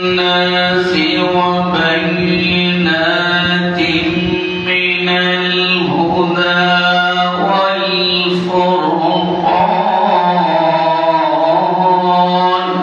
الناس وبينات من الهدى والفرقان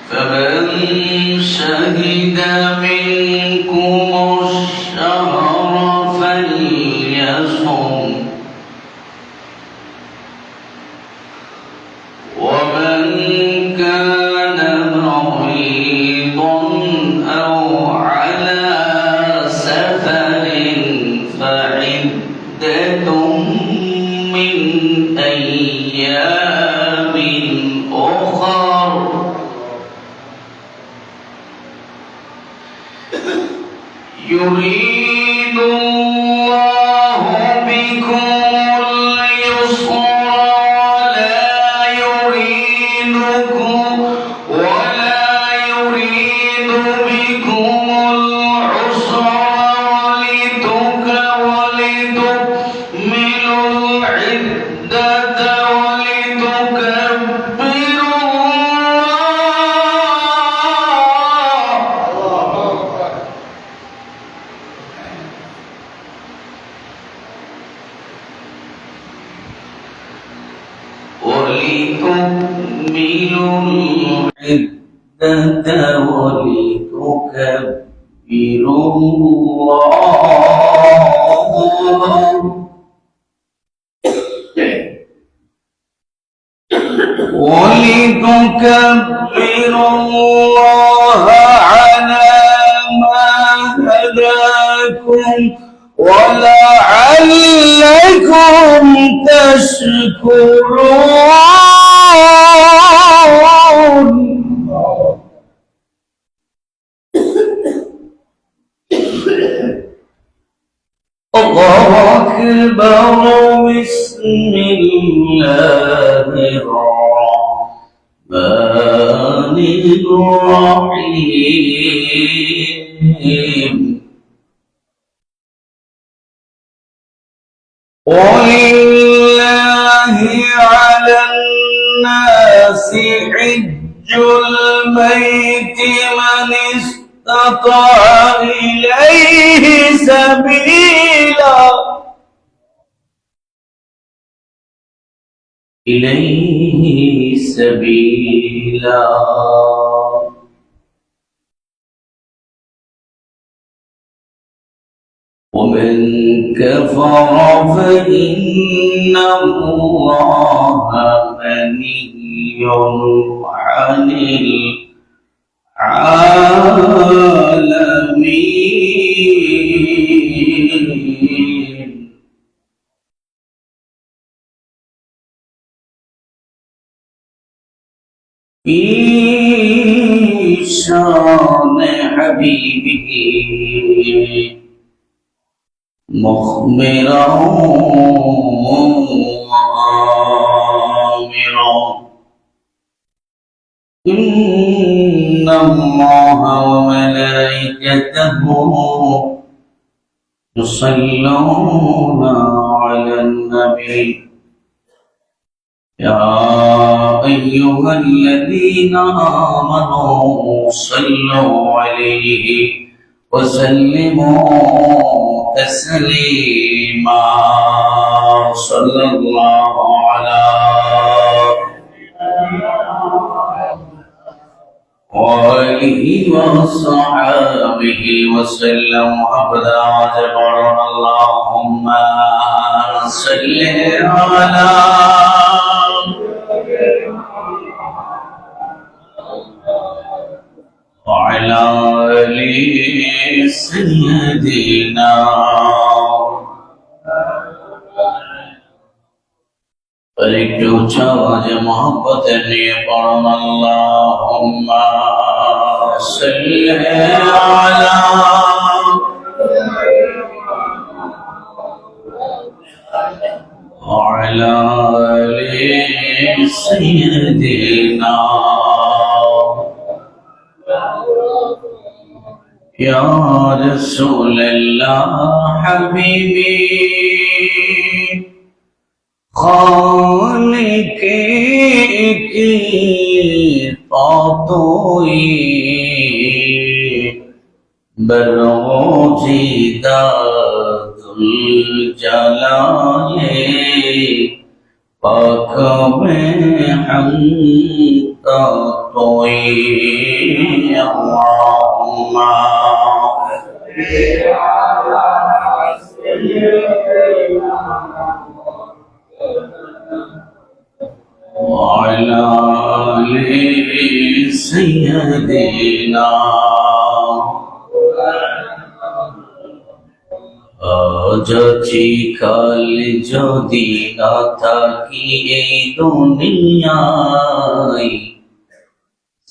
فمن شهد منكم الشهر فليصم ومن كان مريضا أو على سفر فعدة من أيام أخر يريد الله بكم اليسر ولا يريد بكم العسر ولتكملوا العدة ولتكبروا العدة ولتكبروا الله على ما هداكم ولعلكم تشكرون الله أكبر بسم الله الرحمن الرحيم ولله على الناس حج البيت من استطاع إليه سبيلا ومن كفر فإن الله غني عن العالمين في شان حبيبه مخبرا وآمرا إن الله وملائكته يصلون على النبي يا أيها الذين آمنوا صلوا عليه وسلموا تسليما صلى الله على وآله وصحبه وسلم أبدا وجبر اللهم صل على وعلى آل سيدنا একটু আওয়াজে মহব্বতের নিয়ে পড়ুন আল্লাহুম্মা সাল্লি আলা وعلى آل سيدنا या रसूल अल्लाह हबीबी खालिके की पातोई बरोजीदादुल जलाले पाक में हम तोई अल्लाहुम्मा वअला आलि सय्यदिना যদি কাল যদি না থাকি এই দুনিয়ায়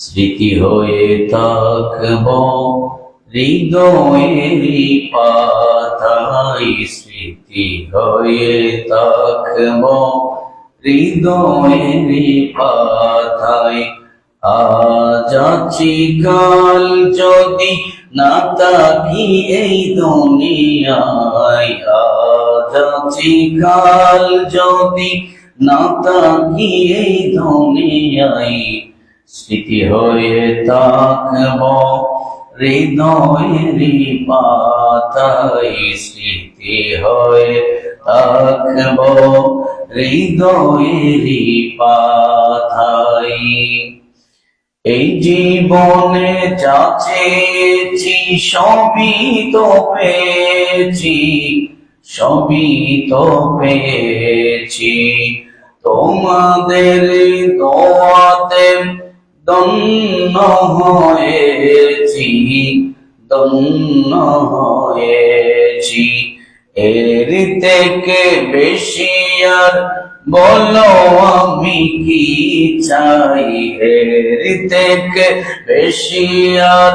স্মৃতি হয়ে থাকব হৃদয়েরই পাতায় স্মৃতি হয়ে থাকব হৃদয়েরই পাতায় আজ আছি কাল যদি না থাকি এই দুনিয়ায় আজ আছি কাল যদি না থাকি এই দুনিয়ায় স্মৃতি হয়ে থাকব হৃদয়েরই পাতায় স্মৃতি হয়ে থাকব হৃদয়েরই পাতায় এই জীবনে যা চেয়েছি সবই তো পেয়েছি সবই তো পেয়েছি তোমাদের দোয়াতে ধন্য হয়েছি ধন্য হয়েছি এর থেকে বেশি আর বলো আমি কি চাই এর থেকে বেশি আর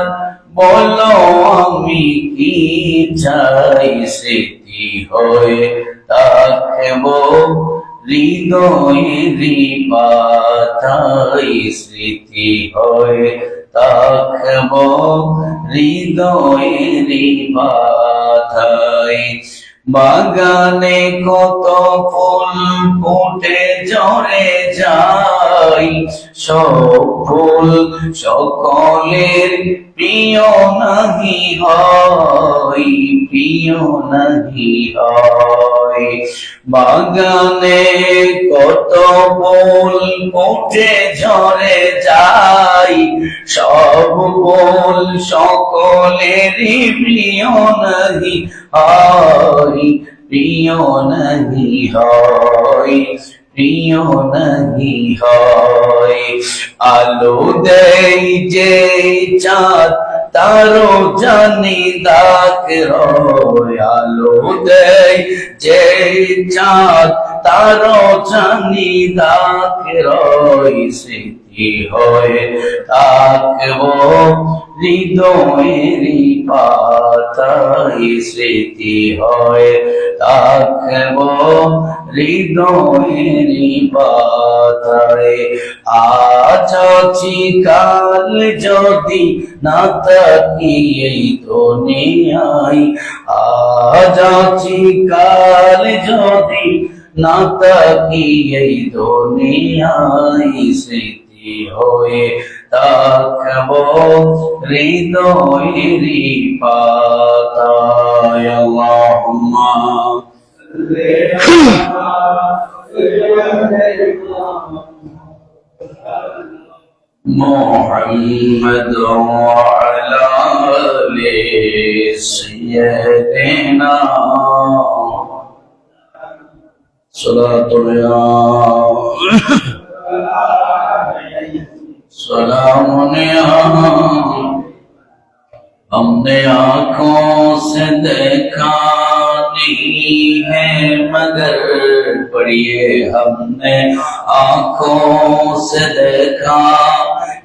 বলো আমি কি চাই স্মৃতি হয়ে থাকব হৃদয়েরই পাতায় স্মৃতি হয়ে থাকব হৃদয়েরই পাতায় বাগানে কত ফুল ফুটে ঝরে যায় সব ফুল সকলের প্রিয় নাহি হয় প্রিয় নাহি হয় বাগানে কত ফুল ফুটে ঝরে যায় সব ফুল সকলেরই প্রিয় নাহি হয় প্রিয় নাহি হয় প্রিয় নাহি হয় আলো দেয় যে চাঁদ তারও জানি দাগ রয় আলো দেয় যে চাঁদ তারও জানি দাগ রয় স্মৃতি হয়ে থাকব হৃদয়েরই পাতায় স্মৃতি হয়ে থাকব হৃদয়েরই পাতায় আজ আছি কাল যদি না থাকি এই দুনিয়ায় আজ আছি কাল যদি না থাকি এই দুনিয়ায় স্মৃতি হয়ে থাকব হৃদয়েরই পাতায় আল্লাহুম্মা মুহাম্মদ ওয়া আলা আলি সাইয়্যিদিনা हमने आँखों से देखा नहीं है मगर पढ़िए हमने आँखों से देखा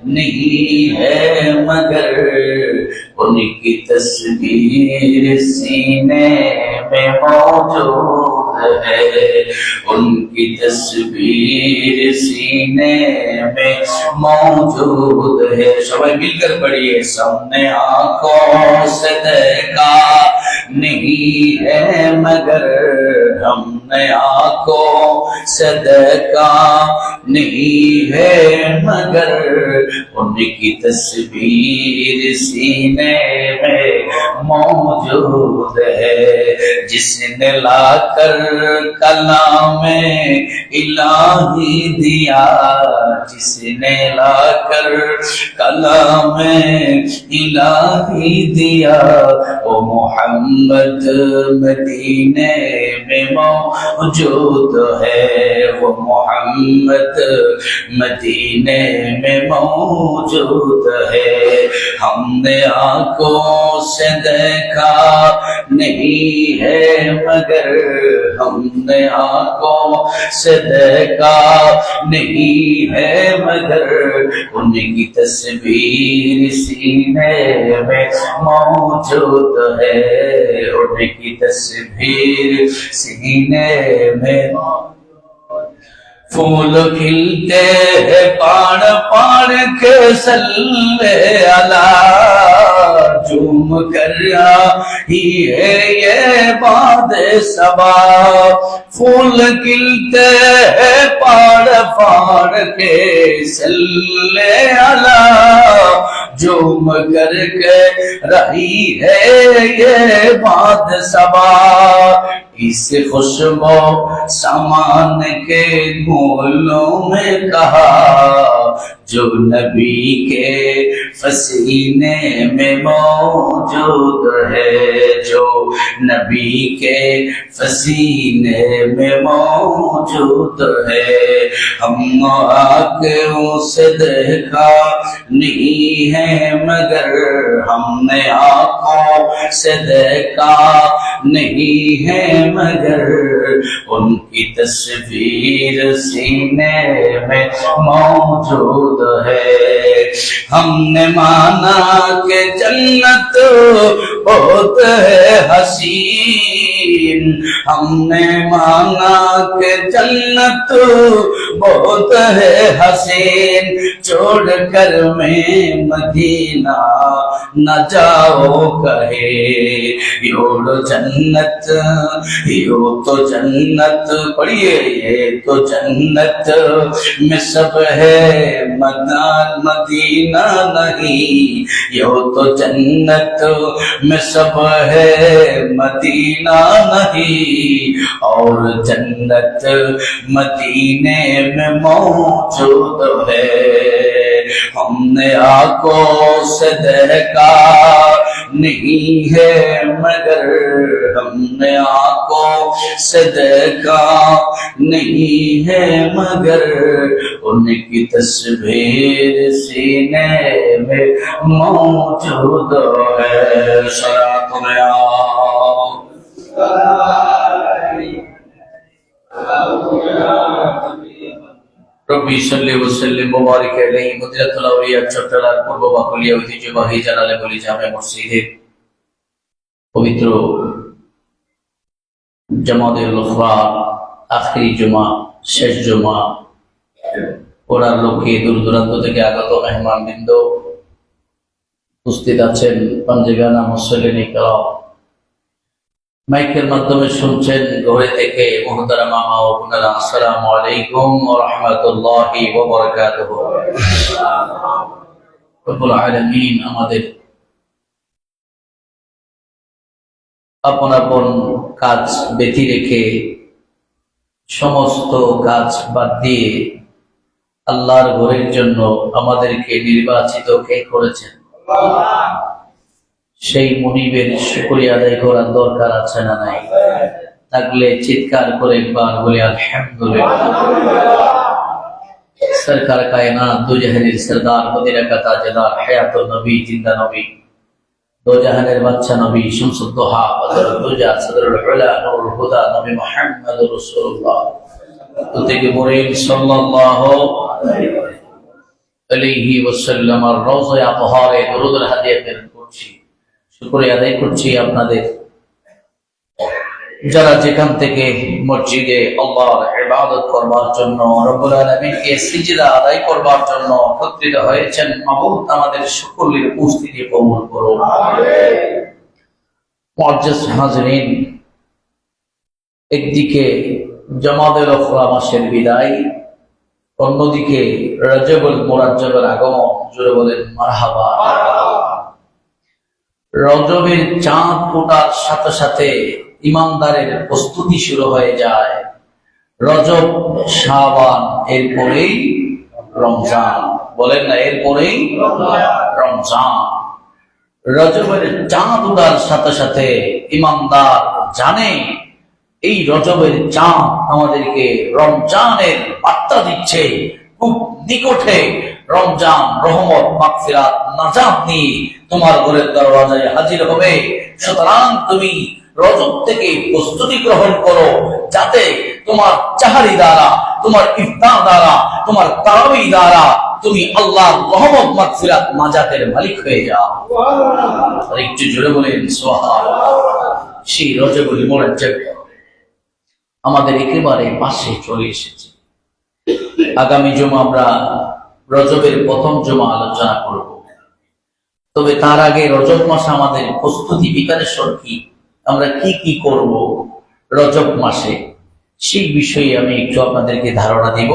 नहीं है मगर उनकी तस्वीर सीने में मौजूद ہے ان کی تصویر سینے میں موجود ہے سبھی مل کر پڑھیے سامنے آنکھوں سے دیکھا نہیں ہے مگر ہم نے آنکھوں سے دیکھا نہیں ہے مگر ان کی تصویر سینے میں موجود ہے جس نے لا کر کلام الہی دیا جس نے لا کر کلام الہی دیا وہ محمد مدینے میں موجود ہے وہ محمد مدینے میں موجود ہے ہم نے آنکھوں سے دیکھا نہیں ہے مگر ہم نے آنکھوں سے دیکھا نہیں ہے مگر ان کی تصویر سینے میں موجود ہے ان کی تصویر سینے میں پھول کھلتے ہیں پاڑ پاڑ کے سلے علی جھوم کر ہی ہے یہ باد صبا پھول کھلتے ہیں پاڑ پاڑ کے سلے علی جھوم کر کے رہی ہے یہ باد صبا اس خوشبو سامان کے پھولوں میں کہا جو نبی کے پسینے میں موجود ہے جو نبی کے پسینے میں موجود ہے ہم آنکھوں سے دیکھا نہیں ہے مگر ہم نے آنکھوں سے دیکھا نہیں ہے مگر ان کی تصویر سینے میں موجود ہے ہم نے مانا کہ جنت بہت ہے حسین ہم نے مانا کہ جنت بہت ہے حسین چھوڑ کر میں مدینہ نہ جاؤ کہے یوڑ جنت یو تو جنت پڑھیے یہ تو جنت میں سب ہے مدینہ نہیں یو تو جنت میں سب ہے مدینہ نہیں اور جنت مدینے میں موجود ہے ہم نے آنکھوں سے دیکھا نہیں ہے مگر ہم نے آنکھوں سے دیکھا نہیں ہے مگر ان کی تصویر سینے میں موجود ہے صلاۃ রব্বি সাল্লি ওয়া সাল্লিম ওয়া বারিক আলাইহি মুদরাতুল আউলিয়া চট্টলার পূর্ব বাকুলিয়া ঐতিহ্যবাহী জালালে বলি জামে মসজিদের পবিত্র জামাতুল উখরা আখিরি জুমা শেষ জুমা পড়ার লক্ষ্যে দূর দূরান্ত থেকে আগত মেহমানবৃন্দ উপস্থিত আছেন পাঞ্জাবিয়ানা মুসল্লিন ইকরাম মাইকের মাধ্যমে শুনছেন ঘরে থেকে মুহতারাম মা ও বোনেরা আসসালামু আলাইকুম ওয়া রাহমাতুল্লাহি ওয়া বারাকাতুহু রব্বুল আলামিন আমাদের আপন আপন কাজ ব্যতি রেখে সমস্ত কাজ বাদ দিয়ে আল্লাহর ঘরের জন্য আমাদেরকে নির্বাচিত কে করেছেন সেই মুনিবের শুকরিয়া আদায় করার দরকার আছে না নাই থাকলে চিৎকার করে একবার বলি আলহামদুলিল্লাহ সরকার কায়নাত দো জাহানের সরদার মদিনা কা তাজদার হায়াতুন নবী জিন্দা নবী দো জাহানের বাদশা নবী শামসুদ দুহা বদরুদ দুজা সদরুল উলা নূরুল হুদা নবী মুহাম্মদুর রাসূলুল্লাহ থেকে মুরিদ সাল্লাল্লাহু আলাইহি ওয়াসাল্লাম আর রওজায়ে আতহারে দরুদুল হাদিয়া প্রেরণ করছি শুকরিয়া আদায় করছি আপনাদের যারা যেখান থেকে মসজিদে আল্লাহর ইবাদত করবার জন্য রব্বুল আলামিনকে সিজদা আদায় করবার জন্য একত্রিত হয়েছেন, মাবুদ আমাদের সকলের উপস্থিতি কবুল করুন। আমিন। মুআজ্জাজ হাজরিন, একদিকে জামাতুল উখরা মাসের বিদায়, অন্যদিকে রজবুল মুরাজ্জবের আগমন। জোরে বলেন মারহাবা। রজবের চাঁদ ওঠার সাথে সাথে ইমানদারের প্রস্তুতি শুরু হয়ে যায়। রজব, শাবান, এরপরেই রমজান। বলেন না, এরপরেই রমজান। রজবের চাঁদ ওঠার সাথে সাথে ইমানদার জানে এই রজবের চাঁদ আমাদেরকে রমজানের বার্তা দিচ্ছে। খুব নিকটে রমজান রহমত, মাগফিরাত, নাজাত নিয়ে তোমার ঘরের দরওয়াজায় হাজির হবে। সুতরাং তুমি রজব থেকে প্রস্তুতি গ্রহণ করো, যাতে তোমার চাহারি দ্বারা, তোমার ইফতার দ্বারা, তোমার তারাবি দ্বারা তুমি আল্লাহর রহমত, মাগফিরাত, নাজাতের মালিক হয়ে যাও। আর একটু জোরে বলেন সুবহানাল্লাহ। সেই রজবুল মুরাজ্জব আমাদের একেবারে পাশে চলে এসেছে। আগামী জুমা আমরা রজবের প্রথম জুমা আলোচনা করব। তবে তার আগে রজব মাসে আমাদের প্রস্তুতি প্রিপারেশন কি, আমরা কি কি করব রজব মাসে, সেই বিষয়ে আমি একটু আপনাদেরকে ধারণা দিব।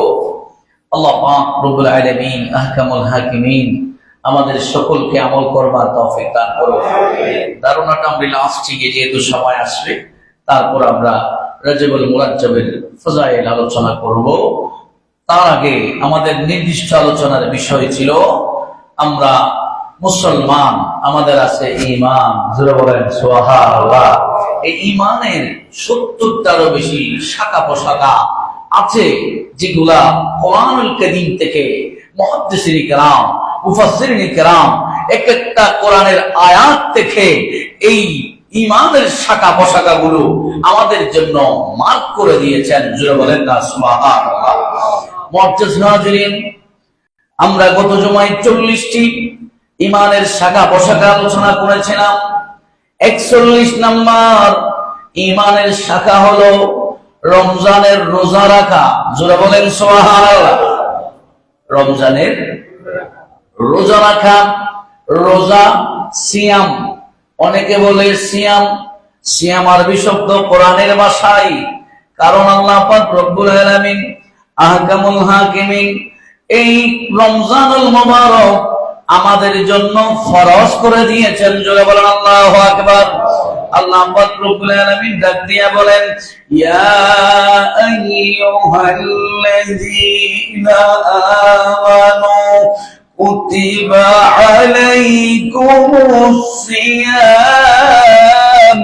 আল্লাহ পাক রব্বুল আলামিন আহকামুল হাকিমিন আমাদের সকলকে আমল করবার তৌফিক দান করুন। ধারণাটা আমরা লাস্টে গিয়ে যেহেতু সময় আসবে, তারপর আমরা রজবুল মুরাজ্জবের ফজাইল আলোচনা করব। তার আগে আমাদের নির্দিষ্ট আলোচনার বিষয় ছিল আমরা মুসলমান, আমাদের আছে ঈমান। জোরে বলেন সুবহানাল্লাহ। এই ঈমানের ৭০টারও বেশি শাখা প্রশাখা আছে, যেগুলা কোরআনুল কারীম থেকে মুহাদ্দিসিন কিরাম, মুফাসসিরিন কিরাম এক একটা কোরআনের আয়াত থেকে এই ঈমানের শাখা প্রশাখাগুলো আমাদের জন্য মার্ক করে দিয়েছেন। জোরে বলেন না সুবহানাল্লাহ। মুআজ্জাজ হাজিরিন, আমরা গত জুমায় ৪০টি ঈমানের শাখা প্রশাখা আলোচনা করেছিলাম। ৪১ নম্বর ঈমানের শাখা হলো রমজানের রোজা রাখা। জোরে বলেন সুবহানাল্লাহ। রমজানের রোজা রাখা, রোজা সিয়াম, অনেকে বলে সিয়াম, সিয়াম আরবি শব্দ, কোরআনের ভাষায়। কারণ আল্লাহ পাক রব্বুল আলামিন আহকামুল হাকিমিন এই রমজানুল মুবারক আমাদের জন্য ফরজ করে দিয়েছেন। জোরে বলেন আল্লাহু আকবার। আল্লাহ পাক রব্বুল আলামিন ডাক দিয়া বলেন, ইয়া আইয়ুহাল্লাযীনা আমানু কুতিবা আলাইকুমুস সিয়াম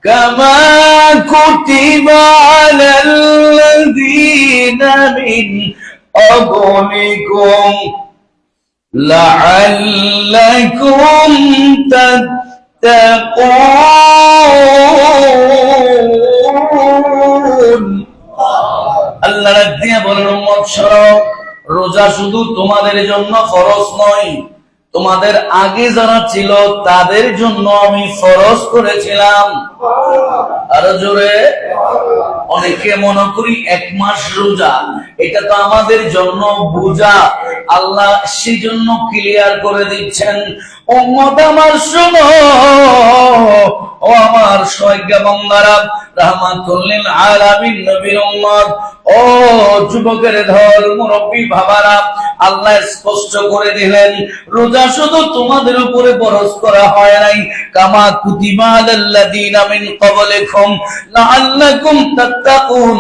কামা কুতিবা আলাল্লাযীনা মিন قبلكم لعلكم تتقون। আল্লাহ রাখ দিয়া বলেন, উম্মত শোনো, রোজা শুধু তোমাদের জন্য ফরজ নয়, তোমাদের আগে যারা ছিল তাদের জন্য আমি ফরজ করেছিলাম। আরো জোরে। অনেকে মনে করি ১ মাস রোজা, এটা তো আমাদের জন্য বোঝা। আল্লাহ সেই জন্য ক্লিয়ার করে দিচ্ছেন, উম্মত আমার শোনো, ও আমার সয়গা বান্দারা, রাহমাতুল লিল আলামিন নবীর উম্মত, ও যুবকের দল, মুরব্বী বাবারা, আল্লাহ স্পষ্ট করে দিলেন রোজা শুধু তোমাদের উপরে ফরজ করা হয় নাই, কামা কুতিবা আলাল্লাযীনা মিন ক্বাবলিকুম লাআল্লাকুম তাত্তাকুন,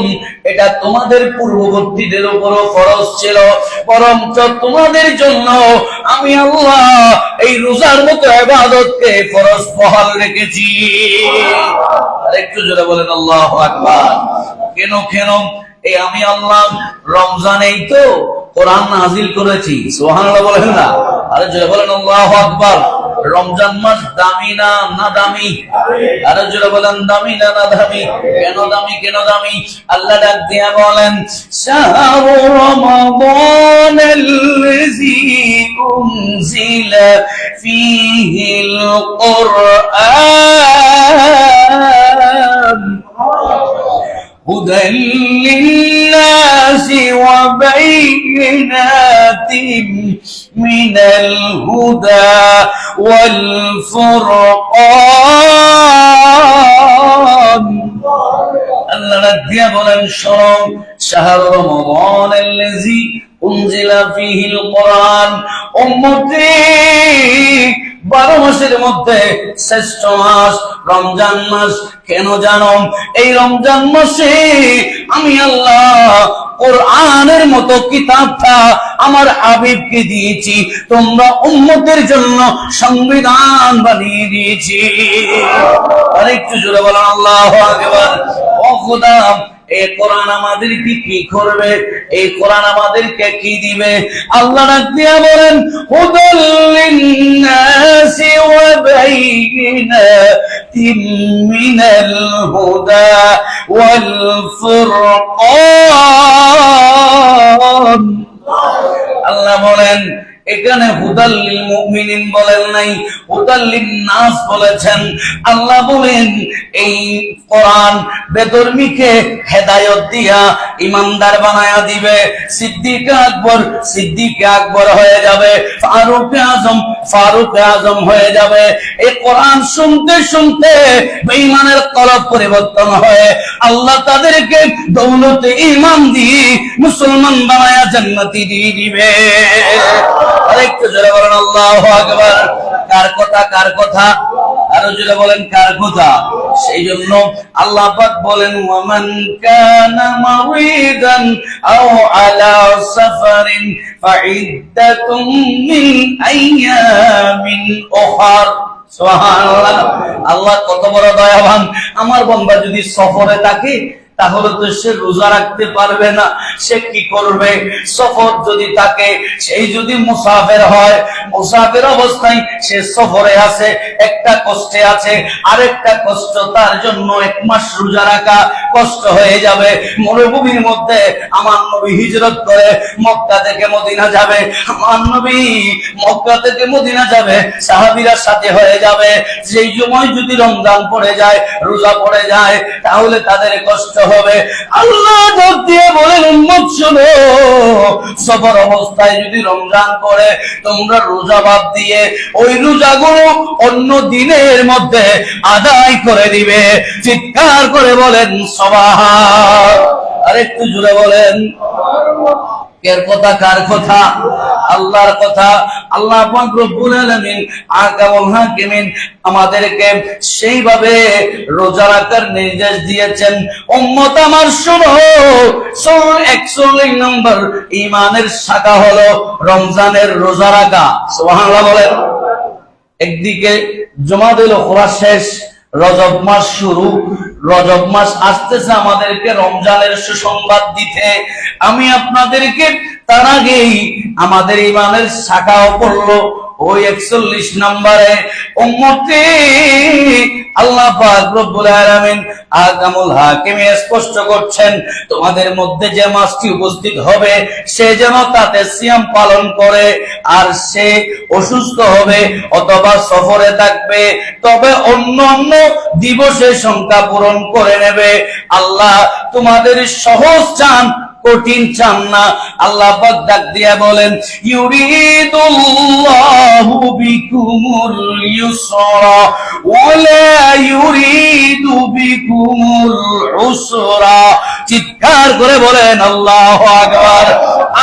এটা তোমাদের পূর্ববর্তীদের উপরও ফরজ ছিল, বরঞ্চ তোমাদের জন্য আমি আল্লাহ এই রোজার মতো ইবাদতকে ফরজ বহাল রেখেছি। আরেকটু জোরে বলেন আল্লাহু আকবার। কেন কেন? এই আমি আল্লাহ রমজানেই তো কোরআন নাযিল করেছি। সুবহানাল্লাহ বলেন না? আরে জোরে বলেন আল্লাহু আকবার। রমজান মাস দামি না না দামি? আরে জোরে বলেন দামি না না দামি? কেন দামি? কেন দামি? আল্লাহ ডাক দিয়া বলেন শাহরু রমাদানাল্লাযী উনজিলা ফীহিল কুরআন هدى للناس وبينات من الهدى والفرقان আল্লাহ রাদিয়া বলেন শরণ শাহর রমাদানাল্লাযী উনজিলা ফীহিল কুরআন। উম্মতি 12 মাসের মধ্যে শ্রেষ্ঠ মাস রমজান মাস। কেন জানো? এই রমজান মাসে আমি আল্লাহ কোরআনের মতো কিতাবটা আমার হাবিবকে দিয়েছি, তোমরা উম্মতের জন্য সংবিধান বানিয়ে দিয়েছি। আর একটু জোরে বলেন আল্লাহু আকবার। ও খোদা, এই কোরআন আমাদেরকে কি করবে? এই কোরআন আমাদেরকে কি দিবে? আল্লাহ ডাক দিয়া বলেন হুদাল লিন্নাসি ওয়া বাইয়িনাতিন মিনাল হুদা ওয়াল ফুরকান। আল্লাহ বলেন এখানে হুদাল লিল মুমিনিন বলেন নাই, হুদাল লিন নাস বলেছেন। আল্লাহ বলেন এই কোরআন বেদর্মীকে হেদায়েত দিয়া ইমানদার বানায়া দিবে। সিদ্দিক আকবর হয়ে যাবে, ফারুক আজম হয়ে যাবে। এই কোরআন শুনতে শুনতে বেঈমানের কলব পরিবর্তন হয়ে আল্লাহ তাদেরকে দৌলতে ঈমান দিয়ে মুসলমান বানায়া জান্নাতি দিয়ে দিবে। আরেকটু জোরে বলেন আল্লাহু আকবার। কার কথা? কার কথা? আরো জোরে বলেন কার কথা? সেই জন্য আল্লাহ পাক বলেন ওয়ামান কানা মারিদান আও আলা সাফারিন ফাইদ্দাতুম মিন আইয়ামিন উখর। সুবহানাল্লাহ। আল্লাহ কত বড় দয়াবান। আমার বান্দা যদি সফরে থাকে তাহলে তো সে রোজা রাখতে পারবে না, সে কি করবে? সফর যদি থাকে, সেই যদি মুসাফির হয়, মুসাফির অবস্থায় সে সফরে আছে, একটা কষ্টে আছে, আরেকটা কষ্ট তার জন্য 1 মাস রোজা রাখা কষ্ট হয়ে যাবে। মরুভূমির মধ্যে আমার নবী হিজরত করে মক্কা থেকে মদিনা যাবে, আমার নবী মক্কা থেকে মদিনা যাবে, সাহাবীরা সাথে হয়ে যাবে। সেই সময় যদি রমজান পড়ে যায়, রোজা পড়ে যায়, তাহলে তাদের কষ্ট হবে। আল্লাহ ডাক দিয়ে বলেন উম্মত শোনো, সফর অবস্থায় যদি রমজান পড়ে তোমরা রোজা বাদ দিয়ে ওই রোজাগুলো অন্য দিনের মধ্যে আদায় করে দিবে। চিৎকার করে বলেন সুবহান। আরেকটু জোরে বলেন এর কথা? কার কথা? আল্লাহর কথা। আল্লাহ পাক রব্বুল আলামিন আহকামুল হাকিমিন আমাদেরকে সেইভাবে রোজা রাখার নির্দেশ দিয়েছেন। উম্মত আমার শুনো, 41 নম্বর ঈমানের শাখা হলো রমজানের রোজা রাখা। সুবহানাল্লাহ বলেন। একদিকে জুমাদুল উখরা শেষ, রজব মাস শুরু, রজব মাস আসতেছে আমাদেরকে রমজানের সুসংবাদ দিতে। আমি আপনাদেরকে তার আগেই আমাদের ঈমানের শাখাও পড়লো ওই 41 নম্বরে। উম্মতে আল্লাহ পাক রব্বুল আলামিন আহকামুল হাকিম স্পষ্ট করছেন তোমাদের মধ্যে যে মাসটি উপস্থিত হবে সে যেন তাতে সিয়াম পালন করে, আর সে অসুস্থ হবে অথবা সফরে থাকবে তবে অন্য দিবসের সংখ্যা পূরণ করে নেবে। আল্লাহ তোমাদের সহজ চান, কঠিন চান না। আল্লাহ পাক ডাক দিয়া বলেন ইউরিদুল্লাহু বিকুমুল ইউসরা ওয়ালা ইউরিদু বিকুমুল উসরা। চিৎকার করে বলেন আল্লাহু আকবার।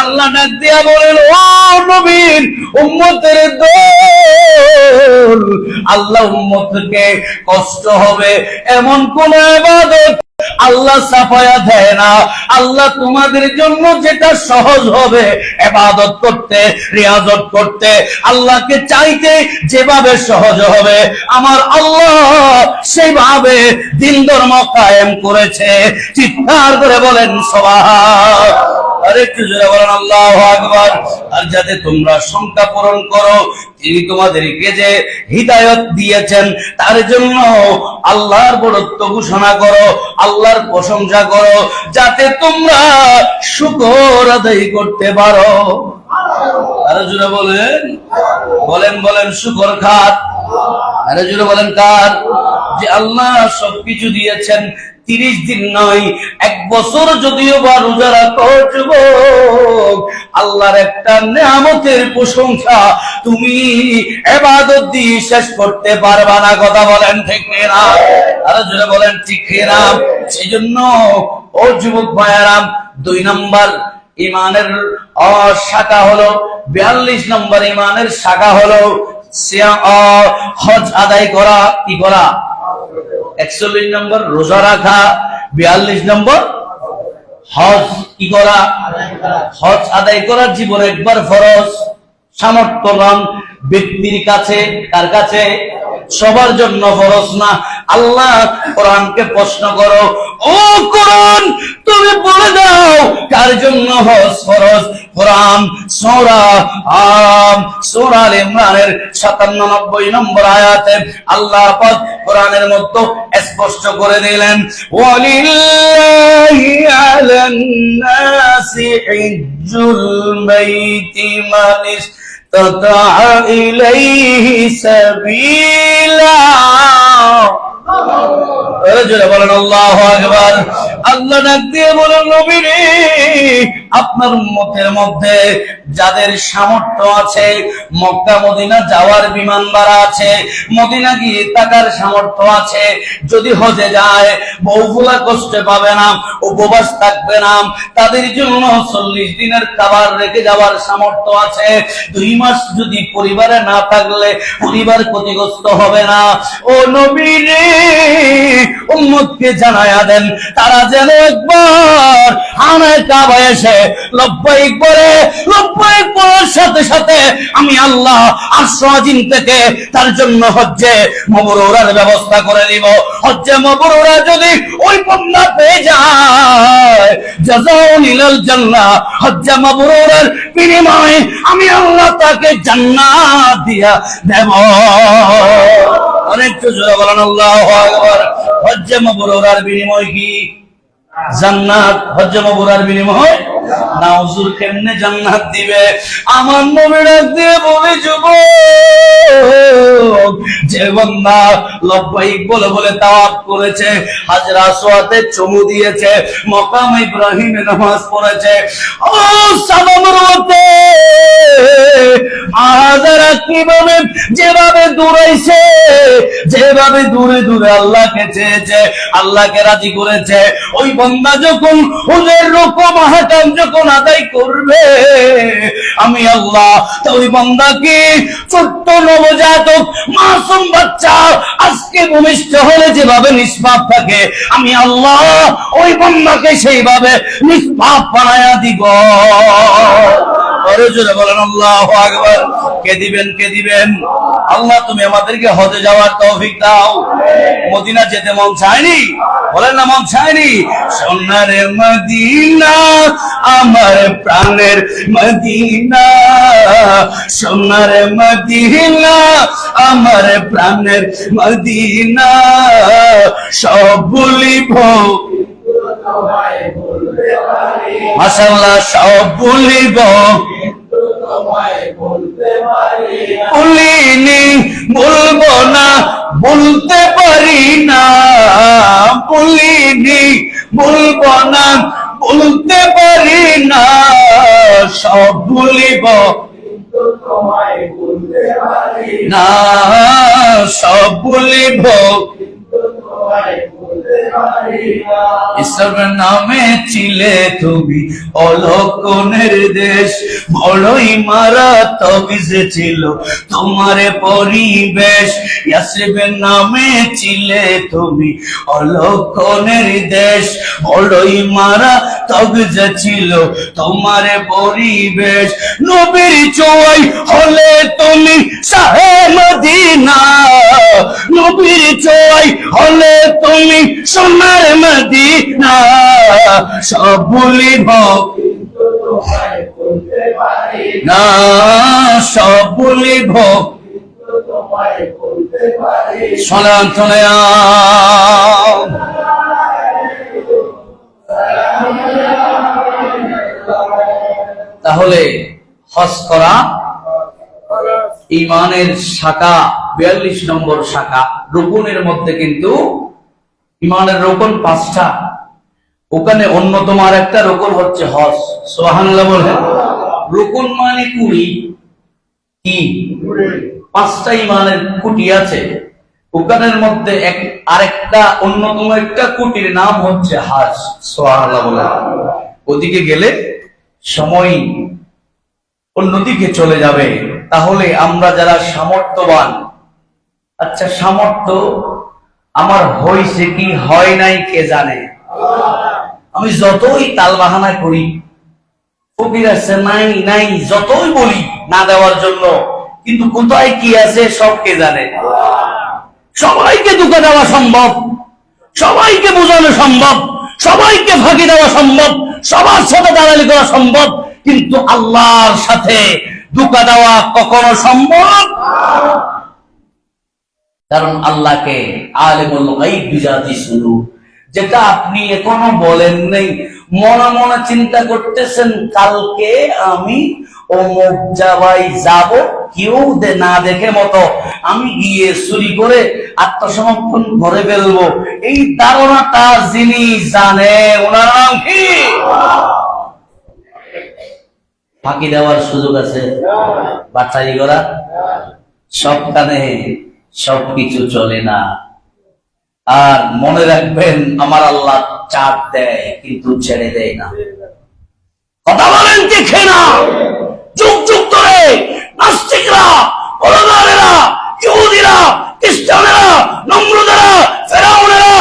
আল্লাহ ডাক দিয়া বলেন ও নবীর উম্মতের দল, আল্লাহ উম্মতকে কষ্ট হবে এমন কোন ইবাদত আল্লাহ সাফায়া দেয় না। আল্লাহ তোমাদের জন্য যেটা সহজ হবে ইবাদত করতে, রিয়াজত করতে, আল্লাহকে চাইতে যেভাবে সহজ হবে আমার আল্লাহ সেইভাবে দিন ধর্ম কায়েম করেছে। চিৎকার করে বলেন সুবহান। আর একটু জোরে বলেন আল্লাহু আকবার। আর যাতে তোমরা সংখ্যা পূরণ করো, তিনি তোমাদেরকে যে হিদায়াত দিয়েছেন তার জন্য আল্লাহর বড়ত্ব ঘোষণা করো, আল্লাহর প্রশংসা করো, যাতে তোমরা শুকর আদায় করতে পারো। আরো জোরে বলেন, বলেন বলেন শুকর খাত। আরো জোরে বলেন কার? যে আল্লাহ সবকিছু দিয়েছেন, 30 দিন নয় 1 বছর যদিও বা রোজা রাখো যুবক, আল্লাহর একটা নিয়ামতের প্রশংসা তুমি ইবাদত দিয়ে শেষ করতে পারবা না। কথা বলেন ঠিক না? আরো জোরে বলেন ঠিক না? সেই জন্য ও যুবক ভাইয়েরা, 2 নম্বর ইমানের শাখা হলো, 42 নম্বর ইমানের শাখা হলো হজ আদায় করা। কি করা? 41 নম্বর রোজা রাখা, 42 নম্বর হজ কি করা? হজ আদায় করা জীবনে একবার ফরজ। সামর্থ্যবান ব্যক্তির কাছে, কার কাছে? সবার জন্য ফরজ না। আল্লাহ কোরআনকে প্রশ্ন করো, ও কোরআন তুমি বলে দাও কার জন্য হজ ফরজ? কোরআন সূরা আল ইমরানের 97 নম্বর আয়াতে আল্লাহ পাক কোরআনের মধ্যে স্পষ্ট করে দিলেন, ওয়ালিল্লাহি আলান নাসি হিজ্জুল বাইতি মান ইসতাতা ইলাইহি সাবিলা। বলেন আল্লাহু আকবার। আল্লাহ ডাক দিয়ে বলেন, নবী রে, আপনার উম্মতের মধ্যে যাদের সামর্থ্য আছে, মক্কা মদিনা যাওয়ার বিমান ভাড়া আছে, মদিনা গিয়ে থাকার সামর্থ্য আছে, যদি হজে যায় বউগুলা কষ্ট পাবে না, উপবাস থাকবে না, তাদের জন্য 40 দিনের খাবার রেখে যাওয়ার সামর্থ্য আছে। 2 মাস যদি পরিবারে না থাকলে পরিবার ক্ষতিগ্রস্ত হবে না। ও নবী রে, উম্মতকে জানায়া দেন তারা যেন একবার খানায় কাবা এসে লব্বাইক বলে, লব্বাইক বলার সাথে সাথে আমি আল্লাহ আরশ আজিম থেকে তার জন্য হজ্জে মাবরুরের ব্যবস্থা করে দিব। হজ্জে মাবরুরা যদি ওই বান্দা পেয়ে যায়, জাযাউন ইলাল জান্নাহ, হজ্জে মাবরুরের বিনিময়ে আমি আল্লাহ তাকে জান্নাত দিয়া দেব। অনেক জোরে বলেন আল্লাহু আকবার। হজ্জে মাবরুরের বিনিময় কি? জান্নাত। হজ্জে মাবরুরের বিনিময় না হুজুর কেমনে জান্নাত দিবে? আমার নবী ডাক দিয়ে বলে, যুবক, যে বান্দা লব্বাইক বলে বলে তাওয়াফ করেছে, হাজর আসওয়াদে চুমু দিয়েছে, মাকাম ইব্রাহিমে নামাজ পড়েছে, ও সাবা মারওয়াতে হাজারা কিভাবে যেভাবে দৌড়াইছে, যেভাবে দূরে দূরে আল্লাহকে চেয়েছে, আল্লাহকে রাজি করেছে, ওই বান্দা যখন হুজুর রুকু মাহকাম যখন আদায় করবে, আমি আল্লাহ তো ওই বান্দাকে ছোট্ট নবজাতক মাসুম বাচ্চা আজকে ভূমিষ্ঠ হলে যেভাবে নিষ্পাপ থাকে, আমি আল্লাহ ওই বান্দাকে সেইভাবে নিষ্পাপ বানায়া দিব। বলেন আল্লাহু আকবার। কে দিবেন? কে দিবেন? আল্লাহ তুমি আমাদেরকে হজে যাওয়ার তৌফিক দাও। মদিনা যেতে মন চায়নি? বলেন না মন চায়নি? সোনার মদিনা আমার প্রাণের মদিনা, সোনার মদিনা আমার প্রাণের মদিনা, সব ভুলিব মাশাআল্লাহ, সব ভুলিব, ভুলিনি ভুলবো না, ভুলতে পারি না, ভুলিনি ভুলবো না, ভুলতে পারি না, সব ভুলিব না, সব ভুলিব। ঈশ্বরের নামে ছিলে তুমি অলক্ষণের দেশ, বড়ই মারাত্মক ছিল তোমার পরিবেশ। ইয়াসরিবের নামে ছিলে তুমি অলক্ষণের দেশ, বড়ই মারাত্মক ছিল তোমার পরিবেশ। নবীর চোয়াই হলে তুমি শাহে মদিনা, নবীর চোয়াই হলে তুমি সোনার মদিনা, সব ভুলিব না সব বলিব সনাতনয়া তাহলে হজ করা ইমানের শাখা 42 নম্বর শাখা। রুকুনের মধ্যে কিন্তু ইমানের রুকুন 5টা, ওখানে অন্যতম আর একটা রুকুন হচ্ছে হজ। সুবহানাল্লাহ বলেন। রুকুন মানে কুড়ি, কি 5টা ইমানের কুটি আছে, ওখানের মধ্যে আরেকটা অন্যতম একটা কুটির নাম হচ্ছে হজ। সুবহানাল্লাহ বলেন। ওদিকে গেলে সময় অন্যদিকে চলে যাবে। তাহলে আমরা যারা সামর্থ্যবান, আচ্ছা সামর্থ্য আমার হয়েছে কি হয় নাই কে জানে, আমি যতই তাল বাহানা করি, ফকির আছে নাই নাই যতই বলি না দেওয়ার জন্য, কিন্তু কোথায় কি আছে সব কে জানে। সবাইকে ধোঁকা দেওয়া সম্ভব, সবাইকে বোঝানো সম্ভব, সবাইকে ফাঁকি দেওয়া সম্ভব, সবার সাথে দালালি করা সম্ভব, কিন্তু আল্লাহর সাথে ধোঁকা দেওয়া কখনো সম্ভব। কারণ আল্লাহকে আলিমুল গায়ব বিজাতি সুদূর, যেটা আপনি এখনো বলেন নাই, মনে মনে চিন্তা করতেছেন কালকে আমি অমুক জায়গায় যাব, কেউ না দেখে মতো আমি গিয়ে চুরি করে আত্মসমর্পণ করে ফেলবো, এই ধারণাটা যিনি জানে ওনার নাম কি? ফাঁকি দেওয়ার সুযোগ আছে, বাছাই করা সবখানে সবকিছু চলে না। আর মনে রাখবেন আমার আল্লাহ চাপ দেয় কিন্তু ছেড়ে দেয় না। কথা বলেন দেখে না, যুগ যুগ ধরে নাস্তিকরা, ওলামারা, ইহুদিরা, খ্রিস্টানেরা, নমরুদেরা, ফেরাউনেরা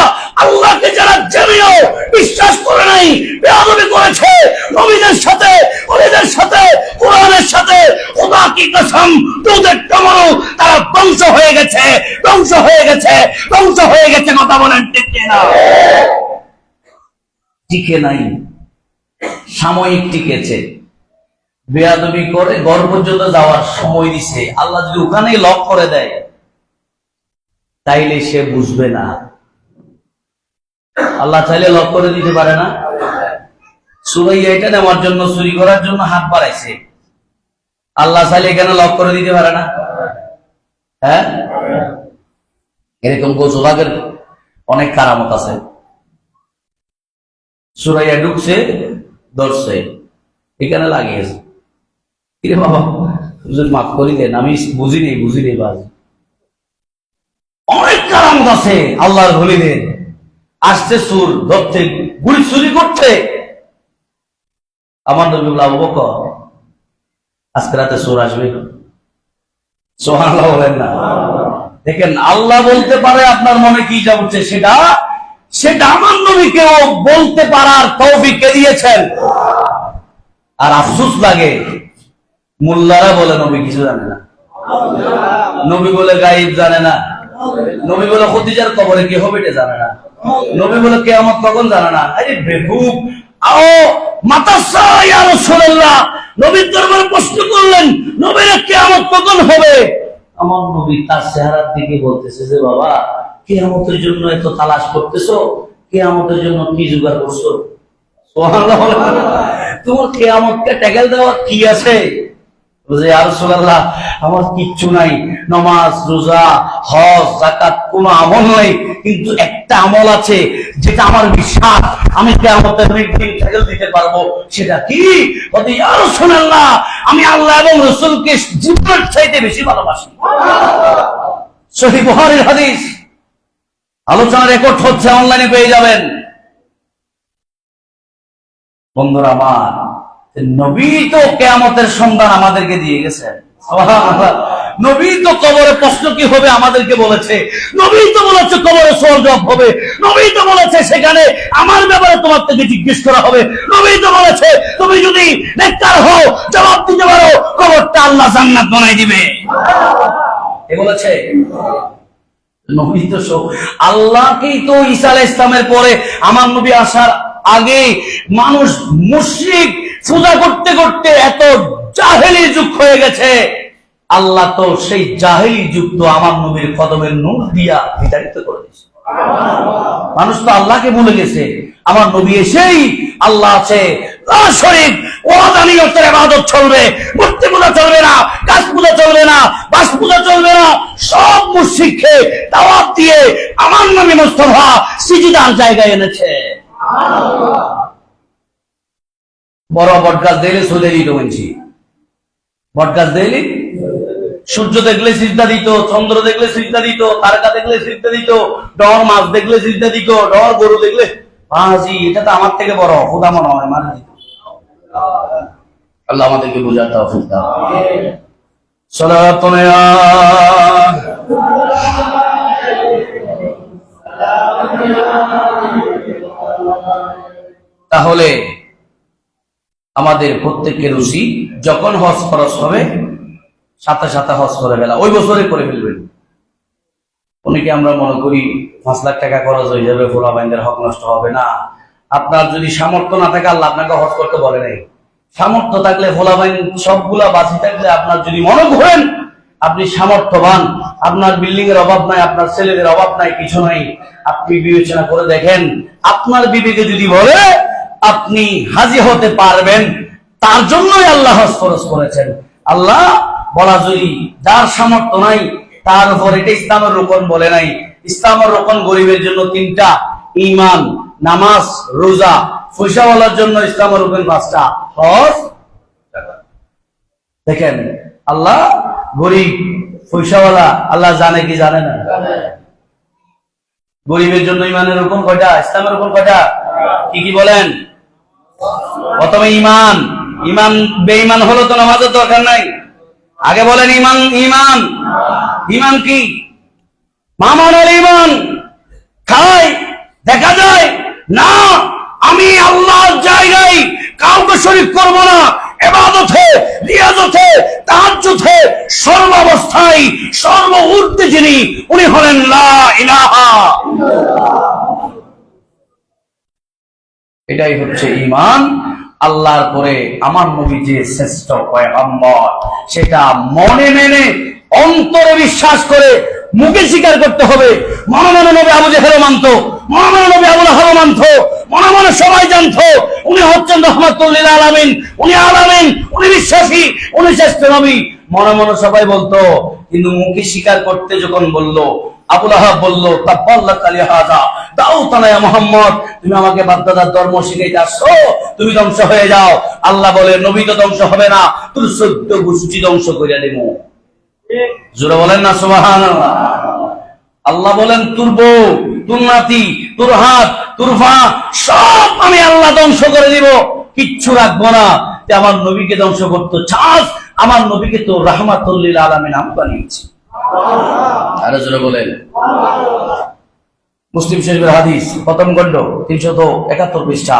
আল্লাহকে যারা জেনেও বিশ্বাস করে নাই, বেয়াদবি করেছে নবীদের সাথে, ওলিদের সাথে, কোরআনের সাথে, খোদা কি কসম তোদের টমরু তারা ধ্বংস হয়ে গেছে, ধ্বংস হয়ে গেছে, ধ্বংস হয়ে গেছে। কথা বলেন ঠিক না? টিকে নাই, সাময়িক টিকেছে, বেয়াদবি করে ঘর পর্যন্ত যাওয়ার সময় দিছে। আল্লাহ যদি ওখানেই লক করে দেয় তাইলে সে বুঝবে না। আল্লাহ চাইলে লক করে দিতে পারে না? সুরাইয়া এটা নেওয়ার জন্য, চুরি করার জন্য হাত বাড়াইছে, আল্লাহ চাইলে এখানে লক করে দিতে পারে না? হ্যাঁ, এরকম গোসবাগের অনেক কারামত আছে। সুরাইয়া ঢুকছে, ধরছে, এখানে লাগিয়েছে, কিরে বাবা মাফ করি দেন, আমি বুঝিনি বাজ। অনেক কারামত আছে আল্লাহর বলিদের। আসছে সুর ধরতে, গুলি চুরি করতে, আমার নবী বলে আবু বকর আজকে রাতে সুর আসবে। সুবহানাল্লাহ বলেন না? দেখেন আল্লাহ বলতে পারে আপনার মনে কি যা উঠছে সেটা আমার নবীকেও বলতে পারার তৌফিক কে দিয়েছেন। আর আফসোস লাগে মোল্লারা বলে নবী কিছু জানে না, নবী বলে গায়েব জানে না, নবী বলে খদিজার কবরে কি হবে এটা জানে না, নবী বলে কিয়ামত কখন জানে না। আরে বেকুব, আও মাতাসা ইয়া রাসূলুল্লাহ, নবীর দরবারে প্রশ্ন করলেন নবীর কিয়ামত কখন হবে? আমার নবী তার চেহারার দিকে বলতেছে যে বাবা কিয়ামতের জন্য এত তালাশ করতেছো, কিয়ামতের জন্য কি জোগাড় করছো? সুবহানাল্লাহ। তোমার কিয়ামতকে ট্যাগেল দেওয়া কি আছে? ইয়া রাসূলুল্লাহ আমার কিচ্ছু নাই, নামাজ, রোজা, হজ, যাকাত কোনো আমল নাই, কিন্তু একটা আমল আছে যেটা আমার বিশ্বাস আমি কিয়ামতের দিন ট্যাগেল দিতে পারবো। সেটা কি? ইয়া রাসূলুল্লাহ আমি আল্লাহ এবং রাসূলকে জীবনের চাইতে বেশি ভালোবাসি। সহিহ বুখারীর হাদিস, আলোচনা রেকর্ড হচ্ছে, অনলাইনে পেয়ে যাবেন। বন্ধুরা আমার, নবী তো কিয়ামতের সন্ধান আমাদেরকে দিয়ে গেছেন। সুবহানাল্লাহ। নবী তো কবরে প্রশ্ন কি হবে আমাদেরকে বলেছে, নবী তো বলেছে কবরে সওয়াল জবাব হবে, নবী তো বলেছে সেখানে আমার ব্যাপারে তোমার থেকে জিজ্ঞেস করা হবে, নবী তো বলেছে তুমি যদি নেককার হও জবাব দিতে পারো কবরটা আল্লাহ জান্নাত বানাই দিবে। এ বলেছে নবী তো আল্লাহকেই তো ঈসা আলাইহিস সালামের পরে আমার নবী আসার আগে মানুষ মুশরিক পূজা করতে করতে এত জাহেলি যুগ হয়ে গেছে, আল্লাহ তো সেই জাহেলি যুগ তো আমার নবীর কদমের নূর দিয়া বিতাড়িত করে দিয়েছে। মানুষ তো আল্লাহকে ভুলে গেছে। আমার নবী এসেই আল্লাহ আছে, শরীফ ওয়াদানিয়তের ইবাদত চলবে, মূর্তি পূজা চলবে না, গাছ পূজা চলবে না, বাস পূজা চলবে না, সব মুশরিককে দাওয়াত দিয়ে আমার নবী মুস্তাফা সিজদার জায়গায় এনেছে। বড় বটগাছ দেখলে সোজা দিত মানছি, বটগাছ দেখলে সূর্য দেখলে সিজদা দিত, চন্দ্র দেখলে সিজদা দিত, তারকা দেখলে সিজদা দিত, ডর মাছ দেখলে সিজদা দিত, ডর গরু দেখলে হাজি এটা তো আমার থেকে বড় খোদা মনে হয় মারা দিত। আল্লাহ আমাদেরকে বোঝার তৌফিক দাও। সালাতুন ইয়া তাহলে আমাদের প্রত্যেকের উচিত যখন হজ খরচ হবে সাথে সাথে হজ করে ফেলা, ওই বছরে করে ফেলবেন। অনেকে আমরা মনে করি 5 লাখ টাকা খরচ হয়ে যাবে, ফোলা বাইন্দের হক নষ্ট হবে না। আপনার যদি সামর্থ্য না থাকে, আল্লাহ আপনাকে হজ করতে বলে নাই। সামর্থ্য থাকলে ফোলা বাইন সবগুলা বাঁচি থাকলে আপনার যদি মনে করেন আপনি সামর্থ্যবান, আপনার বিল্ডিং এর অভাব নাই, আপনার ছেলেদের অভাব নাই, কিছু নাই, আপনি বিবেচনা করে দেখেন, আপনার বিবেকে যদি বলে আপনি হাজি হতে পারবেন, তার জন্যই আল্লাহ হজ ফরজ করেছেন। আল্লাহ বলা যদি যার সামর্থ্য নাই তার উপর এটা ইসলামের রুকন বলে নাই। ইসলামের রুকন গরিবের জন্য 3টা, ঈমান, নামাজ, রোজা। পয়সাওয়ালার জন্য ইসলামের রুকন 5টা, হজ। দেখেন আল্লাহ গরিব পয়সাওয়ালা আল্লাহ জানে কি জানে না? গরিবের জন্য ঈমানের রুকন কয়টা, ইসলামের রুকন কয়টা? কি কি বলেন? প্রথমে ঈমান। ঈমান বেঈমান হলো তো নামাজের দরকার নাই। আগে বলেন ঈমান। ঈমান ঈমান কি? মামানের ঈমান খায় দেখা যায় না, আমি আল্লাহর জায়গায় কাউকে শরীক করব না, ইবাদতে, রিয়াজতে, তাহাজ্জুদে, সর্বাবস্থায় সর্ব ঊর্ধ্বে যিনি, উনি হলেন লা ইলাহা। এটাই হচ্ছে ঈমান। আল্লাহর পরে আমার নবী যে শ্রেষ্ঠ পয়গম্বর, সেটা মনে মেনে অন্তরে বিশ্বাস করে মুখে স্বীকার করতে হবে। মনে মনে নবী আবু জেহেল মানতো, মনে মনে নবী আবু লাহাব মানতো, মনে মনে সবাই জানতো উনি হচ্ছেন রাহমাতুল লিল আলামিন, উনি আলামিন, উনি বিশ্বাসী, উনি শ্রেষ্ঠ নবী। মনে মনে সবাই বলতো, কিন্তু মুখে স্বীকার করতে যখন বললো, আবু লাহাব বলল, তাব্বাল্লাকা লিহাযা দাউতানা ইয়া মুহাম্মদ, তুমি আমাকে বাগদাদার ধর্ম শিখাইতে আসছো, তুমি ধ্বংস হয়ে যাও। আল্লাহ বলে, নবী তো ধ্বংস হবে না, তোর 14 গোষ্ঠী ধ্বংস করে দেব। জোরে বলেন না সুবহানাল্লাহ। আল্লাহ বলেন, তোর বউ, তোর নাতি, তোর হাত, তোর পা সব আমি আল্লাহ ধ্বংস করে দিব, কিচ্ছু রাখবো না। তুই আমার নবীকে ধ্বংস করতে চাস, আমার নবীকে তো রাহমাতুল লিল আলামিন আমি বানিয়েছি। আরে জোরে বলেন। মুসলিম শরীফের হাদিস, প্রথম খণ্ড 371 পৃষ্ঠা।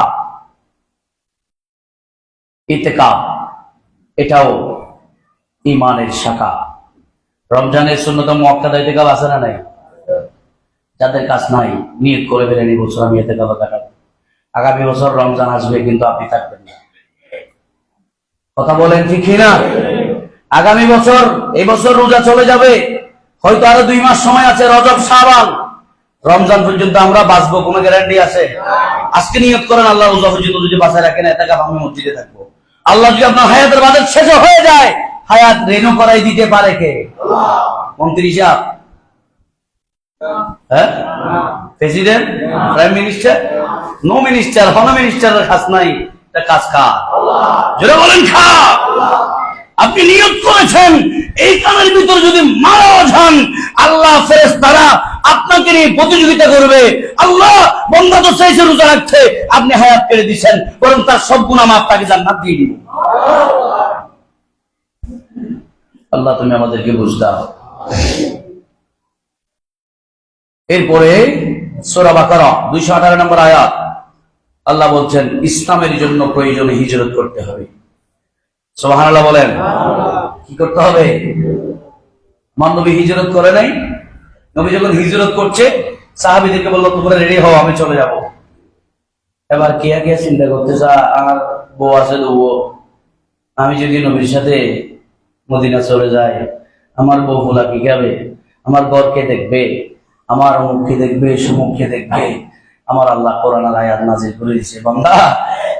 ইতিকাফ এটাও ঈমানের শাখা। রমজানের সুন্নত মুআক্কাদা ইতিকাফ আছে না নাই? যাদের কাজ নাই নিয়ত করে ফেলেন, এই বছর আমি ইতিকাফে কাটাবো। আগামী বছর রমজান আসবে কিন্তু আপনি থাকবেন না। কথা বলেন ঠিক না? আগামী বছর, এই বছর রোজা চলে যাবে, হয়তো আরো 2 মাস সময় আছে, রজব, শাবান, রমজান পর্যন্ত আমরা বাঁচবো, কোনো গ্যারান্টি আছে? আজকে নিয়ত করেন, আল্লাহ রোজা পর্যন্ত যদি বাঁচায় রাখেন, ইতিকাফ আমি মসজিদে থাকবো। আল্লাহ যদি আপনার হায়াতের বাজেট শেষ হয়ে যায়, হায়াত রেনু করাই দিতে পারে কে? মন্ত্রী সাহেব? হ্যাঁ, president, prime minister? No minister, home মিনিস্টারের কাজ নাই, এটা কাজ কার? জোরে বলেন খা। আপনি নিয়ত করেছেন এই কামের ভিতর যদি মারা যান, আল্লাহ ফেরেশতারা আপনাকে নিয়ে প্রতিযোগিতা করবে। আল্লাহ বন্দা তো চাইছে রোজা রাখতে, আপনি হায়াত কেড়ে দিচ্ছেন, বরং তার সব গুনাহ মাফ, তাকে জান্নাত দিয়ে দিবেন। আল্লাহ তুমি আমাদেরকে বুঝ দাও। এরপরে সূরা বাকারা 218 নম্বর আয়াত, আল্লাহ বলছেন ইসলামের জন্য প্রয়োজনে হিজরত করতে হবে। সুবহানাল্লাহ বলেন। কি করতে হবে? মান নবী হিজরত করে নাই? নবী যখন হিজরত করছে, সাহাবীদেরকে বলল, তোমরা রেডি হও, আমি চলে যাব। এবার কে কে চিন্তা করতেছে আর বউ আছে দেবো, আমি যদি নবীর সাথে মদিনা চলে যাই আমার বউ ফুলা কি খাবে, আমার ঘরকে দেখবে, আমার অমুককে দেখবে, সুমুখকে দেখবে। আমার আল্লাহ কোরআনের আয়াত নাযিল করে দিয়েছে, বান্দা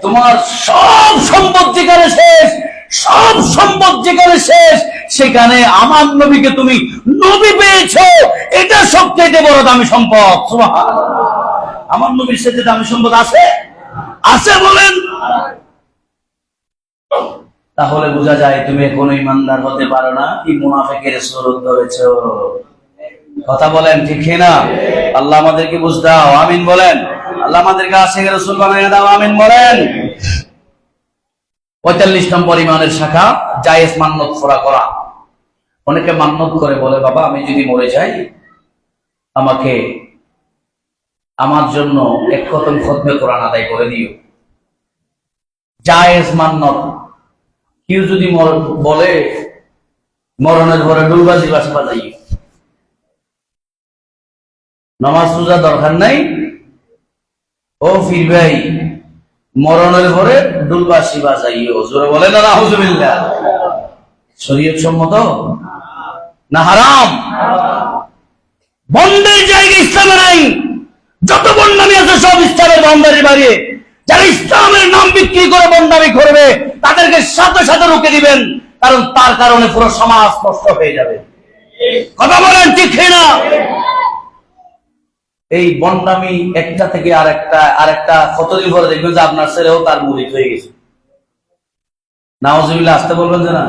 তোমার সব সম্পদ যেখানে শেষ, সব সম্পদ যেখানে শেষ, সেখানে আমার নবীকে তুমি নবী পেয়েছো, এটা সবচেয়ে বড় দামি সম্পদ। সুবহানাল্লাহ। আমার নবীর সাথে দামি সম্পদ আছে? আছে বলেন? তাহলে বোঝা যায় তুমি কোনো ইমানদার হতে পারো না, কি মুনাফিকের সুরত ধরেছো। কথা বলেন ঠিক না? আল্লাহ আমাদেরকে বুঝ দাও, আমিন বলেন। আল্লাহ আমাদেরকে আশিক রাসূল বানায় দাও, আমিন বলেন। 45 নম্বর ইমানের শাখা জায়েজ মান্নত পুরা করা। অনেকে মান্নত করে বলে, বাবা আমি যদি মরে যাই আমাকে আমার জন্য এক খতম খতমে কোরআন আদায় করে দিও। জায়েজ মান্নত। কেউ যদি বলে মরণের পরে ডুলবাজি বাজাই, নামাজ রোজা দরকার নাই, ও ফির ভাই মরণের পরে ডুলবাসি বাজাইও, জোরে বলে না নাউজুবিল্লাহ। শরীয়ত সম্মত না হারাম? বন্দের জায়গা ইসলামে নাই। যত বন্ডামি আছে সব ইসলামের বাউন্ডারি বাড়িয়ে। যারা ইসলামের নাম বিক্রি করে বন্ডামি করবে তাদেরকে সাথে সাথে রুখে দিবেন, কারণ তার কারণে পুরো সমাজ নষ্ট হয়ে যাবে। কথা বলেন ঠিক না? এই বন্ডামি একটা থেকে আরেকটা কতদিন পরে দেখবেন যে আপনার ছেলেও তার মুরিদ হয়ে গেছে। নাউজুবিল্লাহ, আসতে বলবেন যে না?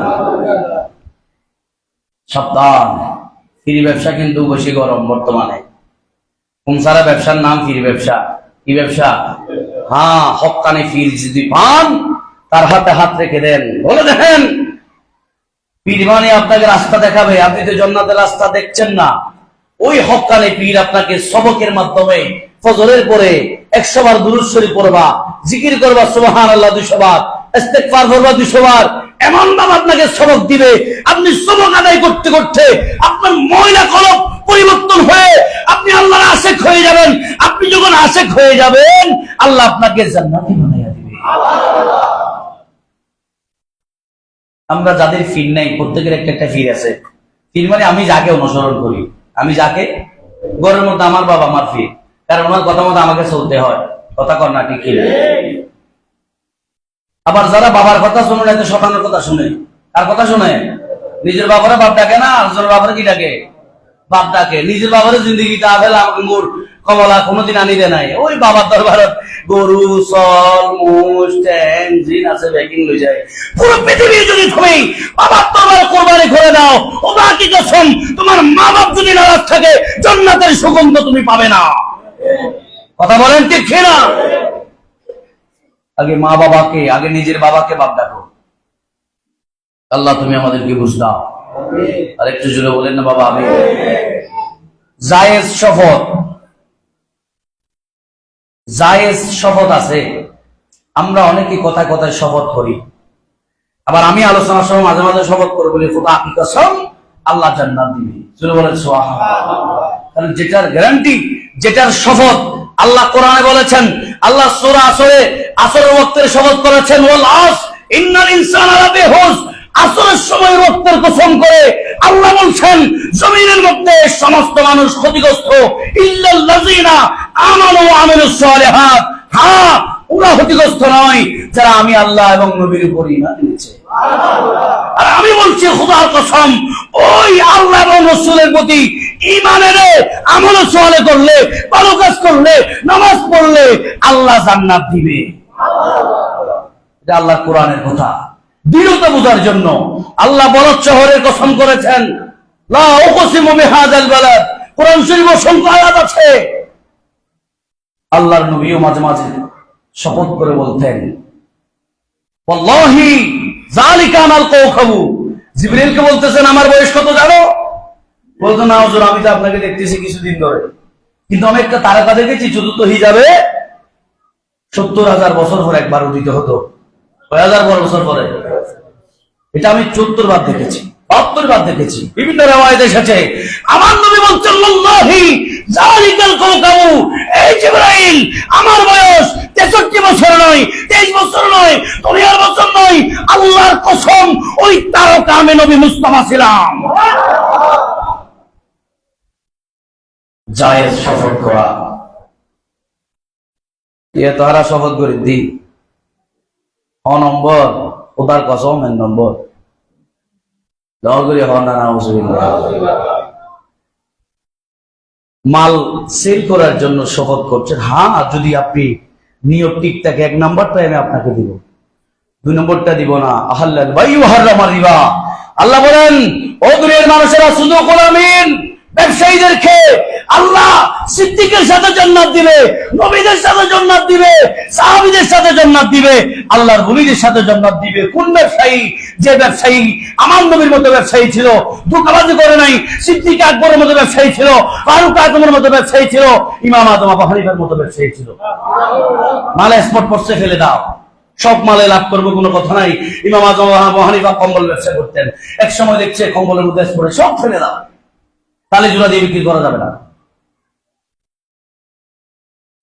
সাবধান, ফ্রি ব্যবসা কিন্তু বেশি গরম বর্তমানে। কোনসারা ব্যবসার নাম ফ্রি ব্যবসা। কি ব্যবসা? হ্যাঁ, হক্কানি ফির যদি পান তার হাতে হাত রেখে দেন, বলে দেখেন পীর মানে আপনাকে রাস্তা দেখাবে, আপনি তো জান্নাতের রাস্তা দেখছেন না। ওই হক্কানি পীর আপনাকে সবকের মাধ্যমে ফজরের পরে 100 বার দুরূদ শরীফ পড়বা, জিকির করবা সুবহানাল্লাহ 200 বার, ইস্তিগফার করবা 200 বার, এমন ভাবে আপনাকে সবক দিবে, আপনি সবক আদায় করতে করতে আপনার ময়লা কলব পরিবর্তন হয়ে আপনি আল্লাহর আশিক হয়ে যাবেন। আপনি যখন আশিক হয়ে যাবেন আল্লাহ আপনাকে জান্নাতি বানাইয়া দিবে। আমরা যাদের ফির নাই, প্রত্যেকের একটা ফির আছে। ফির মানে আমি যাকে অনুসরণ করি, আমি যাকে ঘরের মধ্যে আমার বাবা আমার ফির, কারণ ওনার কথা মতো আমাকে চলতে হয়। কথা কর না ঠিক কিনা? আবার যারা বাবার কথা শুনে না, শতানের কথা শুনে। আর কথা শুনে নিজের বাবারা বাপ ডাকে না, আর যারা বাবারা কি ডাকে? বাপ ডাকে। নিজের বাবারে জিন্দগিটা আফেলা আমাকে মোর কমলা কোনোদিন আনি দে নাই। ওই বাবার দরবারত গরু সল মুষ ট্যাং জিন আছে, ব্যাকিং লই যায়। পুরো পৃথিবী যদি তুমি বাবার দরবার কোরবানি করে দাও, ও বাকি কসম তোমার মা বাপ যদি নারাজ থাকে জান্নাতের সুগন্ধ তুমি পাবে না। কথা বলেন ঠিক না? আগে মা বাবাকে, আগে নিজের বাবাকে বাপ ডাকো। আল্লাহ তুমি আমাদেরকে বুঝ দাও। আর একটু জোরে বলেন না বাবা আমি। জায়েজ শপথ, জায়েজ শপথ আছে। আমরা অনেকে কথায় কথায় শপথ করি, আবার আমি আলোচনার সময় মাঝে মাঝে শপথ করে বলি খোদা কি কসম আল্লাহ জান্নাত দিবে। জোরে বলেন সুবহানাল্লাহ। কারণ যেটার গ্যারান্টি, যেটার শপথ আল্লাহ কোরআনে বলেছেন, আল্লাহ সূরা আসরের ওয়াক্তের শপথ করেছেন, ওয়াল আস ইন্নাল ইনসানা লাফি হুস। আসরের সময় ওয়াক্তের কসম করে আল্লাহ বলছেন জমিনের মধ্যে সমস্ত মানুষ ক্ষতিগ্রস্ত, ইল্লাল্লাযিনা আমানু ওয়া আমিলুস সালিহাত। হ্যাঁ, ওরা ক্ষতিগ্রস্ত নয় যারা আমি আল্লাহ এবং নবীর উপর ঈমান এনেছে। আর আমি বলছি খোদার কসম, ওই আল্লাহ এবং রাসূলের প্রতি ঈমান এনে আমল সালেহ করলে, ভালো কাজ করলে, নামাজ পড়লে আল্লাহ জান্নাত দিবে। এটা আল্লাহর কোরআনের কথা। দৃঢ়তা বোঝার জন্য আল্লাহ বলদ শহরের কসম করেছেন, লা উকসিমু বিহাযাল বালাদ। কোরআন শরীফে অসংখ্য আয়াত আছে। আল্লাহর নবীও মাঝে মাঝে শপথ করে বলতেন, ওয়াল্লাহি যালিকা আনাল কাওকাবু। জিবরিলকে বলতেছেন আমার বয়স কত জানো? বলতো না হুজুর আমি তো আপনাকে দেখতেছি কিছুদিন ধরে, কিন্তু আমি একটা তারকা দেখেছি চতুর্থ হিজাবে 70,000 বছর পর একবার উদিত হতো। 6,000 বছর পরে। এটা আমি 74 বার দেখেছি, 72 বার দেখেছি, বিভিন্ন রিওয়ায়াত এসেছে। আমার নবী বলছেন ওয়াল্লাহি যালিকাল কাওকাবু, এই জিবরাইল আমার বয়স 63 বছর নয়, 23 বছর নয়, দুনিয়ার বছর নয়, আল্লাহর কসম ওই তারকা আমি নবী মুস্তাফা ছিলাম। জায়েজ শপথ করা তারা শপথ করে দি নম্বর ওটার কসম নম্বর মাল সেল করার জন্য শপথ করছেন। হ্যাঁ, যদি আপনি নিয়ত ঠিক থাকে 1 নম্বরটা আমি আপনাকে দিব, 2 নম্বরটা দিব না। আহাল্লাল বাইউ হারামা রিবা। আল্লাহ বলেন, ও দুনিয়ার মানুষেরা, শুধু গোলামিন ব্যবসায়ীদেরকে আল্লাহ সিদ্দিকের সাথে জান্নাত দিবে, নবীদের সাথে জান্নাত দিবে, সাহাবীদের সাথে জান্নাত দিবে, আল্লাহর ওলিদের সাথে জান্নাত দিবে। কোন ব্যবসায়ী? যে ব্যবসায়ী আমার নবীর মতো ব্যবসায়ী ছিল, ধোঁকাবাজি করে নাই, সিদ্দিক আকবরের মতো ব্যবসায়ী ছিল, ফারুক আজমের মতো ব্যবসায়ী ছিল, ইমাম আজম আবু হানিফার মতো ব্যবসায়ী ছিল। মালে স্পট পড়ছে ফেলে দাও, সব মালে লাভ করবো কোনো কথা নাই। ইমাম আজম আবু হানিফা কম্বল ব্যবসা করতেন, এক সময় দেখছে কম্বলের মধ্যে পড়ে সব ফেলে দাও, তাহলে জোড়া দিয়ে বিক্রি করা যাবে না।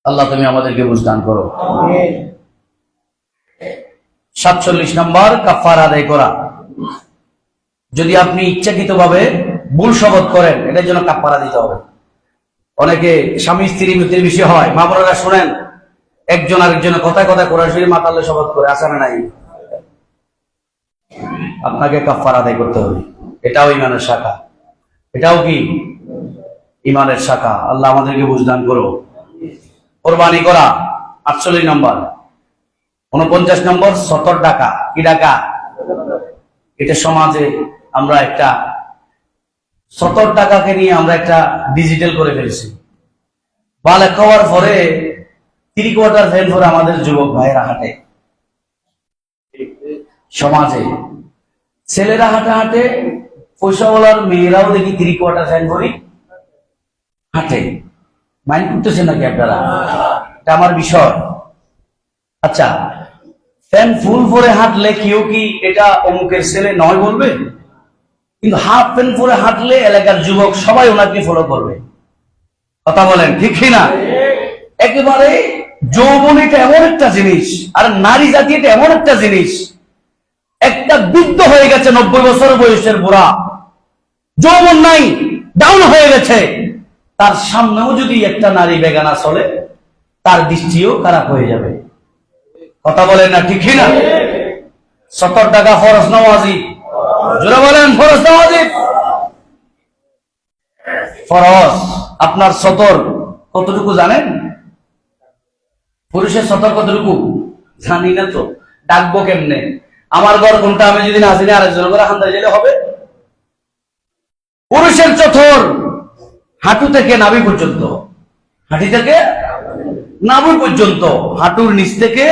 আল্লাহ তুমি আমাদেরকে বুঝদান করো। 47 নম্বর কাফারা আদায় করা। যদি আপনি ইচ্ছাকৃতভাবে ভুল শপথ করেন, এটার জন্য কাফারা দিতে হবে। অনেকে স্বামী স্ত্রী মৃত্যুর বিষয় হয়, মা বোনেরা শুনেন, একজন আরেকজনের কথায় কথায় কোরআন শরীফ মাতালে শপথ করে, আসে না নাই? আপনাকে কাফারা আদায় করতে হবে। এটাও ইমানের শাখা, এটাও কি ইমানের শাখা। আল্লাহ আমাদেরকে বুঝদান করো। কোরবানি করা 48 নম্বর। 49 নম্বর সতর টাকা। কি টাকা? এটা সমাজে আমরা একটা সতর টাকাকে নিয়ে আমরা একটা ডিজিটাল করে ফেলেছি। বালেক হওয়ার পরে 3 কোয়ার্টার ফ্যান পরে আমাদের যুবক ভাইয়েরা হাঁটে সমাজে, ছেলেরা হাঁটে হাঁটে, পয়সাওয়ালার মেয়েরাও দেখি 3 কোয়ার্টার ফ্যান পরে হাঁটে। মাইন্ড করতেছেন নাকি আপনারা? এটা আমার বিষয়। আচ্ছা, ফ্যান ফুল পরে হাঁটলে কেউ কি এটা অমুকের ছেলে নয় বলবে? কিন্তু হাফ প্যান পরে হাঁটলে এলাকার যুবক সবাই ওনাকে ফলো করবে। কথা বলেন ঠিক কিনা? একেবারে যৌবন এটা এমন একটা জিনিস, আর নারী জাতি এটা এমন একটা জিনিস, একটা বৃদ্ধ হয়ে গেছে 90 বছর বয়সের বুড়া, যৌবন নাই, ডাউন হয়ে গেছে, তার সামনেও যদি একটা নারী বেগানা চলে, তার দৃষ্টিও খারাপ হয়ে যাবে। কথা বলেন না ঠিক না? 70 টাকা ফরজ না ওয়াজিব? জোরে বলেন, ফরজ না ওয়াজিব? ফরজ। আপনার সতর কতটুকু জানেন? পুরুষের সতর কতটুকু জানি না তো, ডাকবো কেমনে? আমার ঘর কোনটা আমি যদি না জানি, আরেকজনের ঘরে হান্দায় গেলে হবে? পুরুষের চথর হাঁটু থেকে নাভি পর্যন্ত, হাঁটি থেকে নাভি পর্যন্ত, হাঁটুর নিচ থেকে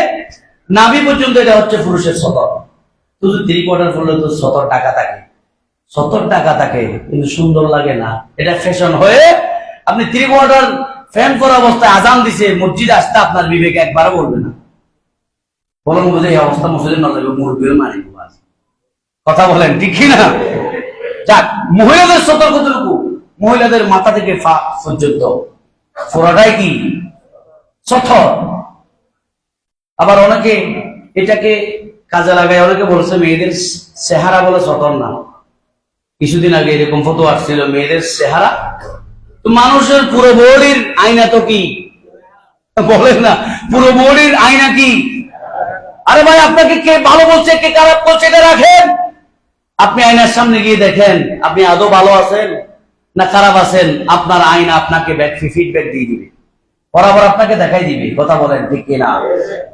নাভি পর্যন্ত, এটা হচ্ছে পুরুষের সতর। শুধু 3 কোয়ার্টার ফুললে তো 70 টাকা থাকে, 70 টাকা থাকে, কিন্তু সুন্দর লাগে না। এটা ফ্যাশন হয়ে আপনি 3 কোয়ার্টার ফ্যান করা অবস্থায় আজান দিছে, মসজিদে আসতে আপনার বিবেকে একবারও বলবে না, বলুন বুঝে এই অবস্থা মসজিদে না যাবে, মুরব্বীর মানি। কথা বলেন ঠিক না? যাক, মহিলাদের সতর্ক কতটুকু? মহিলাদের মাথা থেকে পা পর্যন্ত পুরোটাই কি সতর। আবার অনেকে এটাকে কাজে লাগায়, অনেকে বলছে মেয়েদের চেহারা বলে সতর না। কিছুদিন আগে এরকম ফটো আসছিল, মেয়েদের চেহারা তো মানুষের পুরো বডির আয়না তো কি বলেন না, পুরো বডির আয়না কি? আরে ভাই, আপনাকে কে ভালো বলছে কে খারাপ বলছে এটা রাখেন। আপনি আয়নার সামনে গিয়ে দেখেন আপনি আদৌ ভালো আছেন না খারাপ আছেন, আপনার আয়না আপনাকে ফিডব্যাক দিয়ে দিবে, বরাবর আপনাকে দেখাই দিবে। কথা বলেন ঠিক কিনা?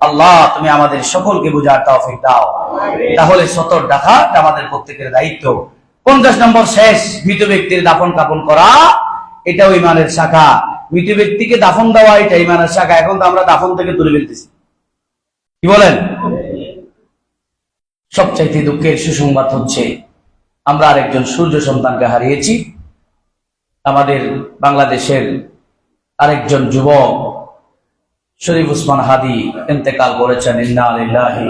আল্লাহ তুমি আমাদের সকলকে বুঝার তৌফিক দাও। তাহলে 70 টাকা আমাদের প্রত্যেকের দায়িত্ব। 50 নম্বর শেষ, মৃত ব্যক্তির দাফন কাফন করা, এটাও ইমানের শাখা। মৃত ব্যক্তিকে দাফন দেওয়া এটা ইমানের শাখা। এখন তো আমরা দাফন থেকে তুলে ফেলতেছি, কি বলেন? সবচাইতে দুঃখের সুসংবাদ হচ্ছে আমরা আরেকজন সূর্য সন্তানকে হারিয়েছি। আমাদের বাংলাদেশের আরেকজন যুবক শরীফ উসমান হাদি ইন্তেকাল করেছেন। ইন্না লিল্লাহি।